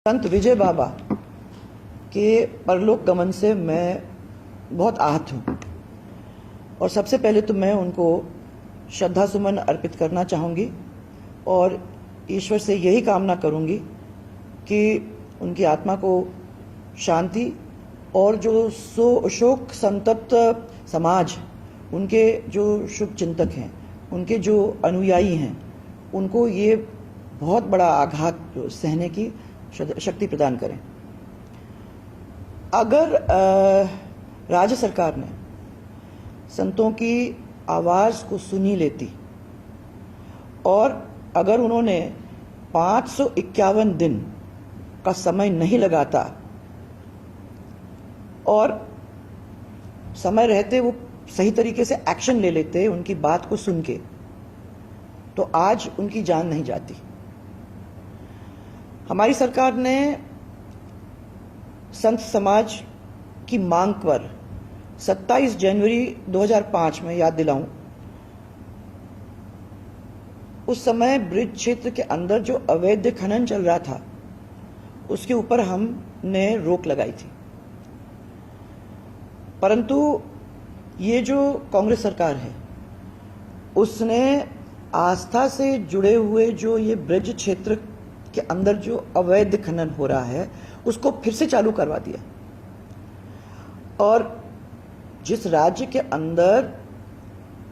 संत विजय बाबा के परलोक गमन से मैं बहुत आहत हूँ और सबसे पहले तो मैं उनको श्रद्धा सुमन अर्पित करना चाहूँगी और ईश्वर से यही कामना करूँगी कि उनकी आत्मा को शांति और जो शोक संतप्त समाज, उनके जो शुभ चिंतक हैं, उनके जो अनुयायी हैं, उनको ये बहुत बड़ा आघात सहने की शक्ति प्रदान करें। अगर राज्य सरकार ने संतों की आवाज़ को सुनी लेती और अगर उन्होंने 551 दिन का समय नहीं लगाता और समय रहते वो सही तरीके से एक्शन ले लेते उनकी बात को सुन के, तो आज उनकी जान नहीं जाती। हमारी सरकार ने संत समाज की मांग पर 27 जनवरी 2005 में, याद दिलाऊं, उस समय ब्रिज क्षेत्र के अंदर जो अवैध खनन चल रहा था उसके ऊपर हमने रोक लगाई थी। परंतु ये जो कांग्रेस सरकार है उसने आस्था से जुड़े हुए जो ये ब्रिज क्षेत्र के अंदर जो अवैध खनन हो रहा है उसको फिर से चालू करवा दिया। और जिस राज्य के अंदर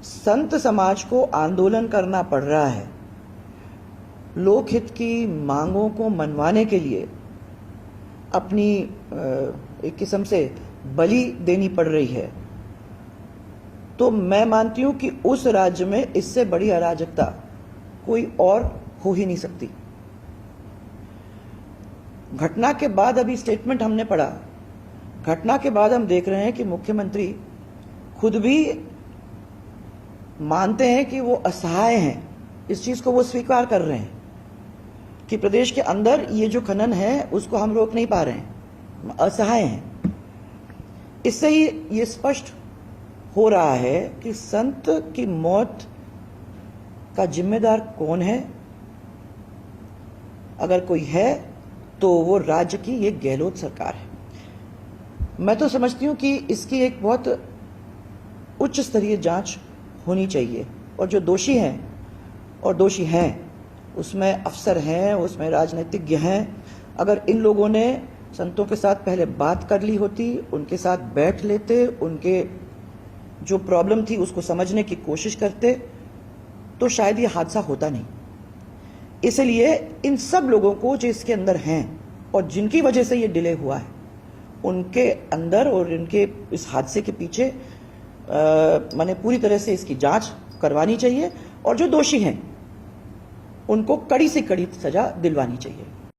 संत समाज को आंदोलन करना पड़ रहा है, लोकहित की मांगों को मनवाने के लिए अपनी एक किस्म से बलि देनी पड़ रही है, तो मैं मानती हूं कि उस राज्य में इससे बड़ी अराजकता कोई और हो ही नहीं सकती। घटना के बाद अभी स्टेटमेंट हमने पढ़ा, घटना के बाद हम देख रहे हैं कि मुख्यमंत्री खुद भी मानते हैं कि वो असहाय हैं, इस चीज को वो स्वीकार कर रहे हैं कि प्रदेश के अंदर ये जो खनन है उसको हम रोक नहीं पा रहे हैं, असहाय हैं। इससे ही ये स्पष्ट हो रहा है कि संत की मौत का जिम्मेदार कौन है। अगर कोई है तो वो राज्य की ये गहलोत सरकार है। मैं तो समझती हूं कि इसकी एक बहुत उच्च स्तरीय जांच होनी चाहिए और जो दोषी हैं, और दोषी हैं उसमें अफसर हैं, उसमें राजनीतिज्ञ हैं, अगर इन लोगों ने संतों के साथ पहले बात कर ली होती, उनके साथ बैठ लेते, उनके जो प्रॉब्लम थी उसको समझने की कोशिश करते, तो शायद ये हादसा होता नहीं। इसलिए इन सब लोगों को जो इसके अंदर हैं और जिनकी वजह से ये डिले हुआ है, उनके अंदर और इनके इस हादसे के पीछे माने पूरी तरह से इसकी जांच करवानी चाहिए और जो दोषी हैं उनको कड़ी से कड़ी सजा दिलवानी चाहिए।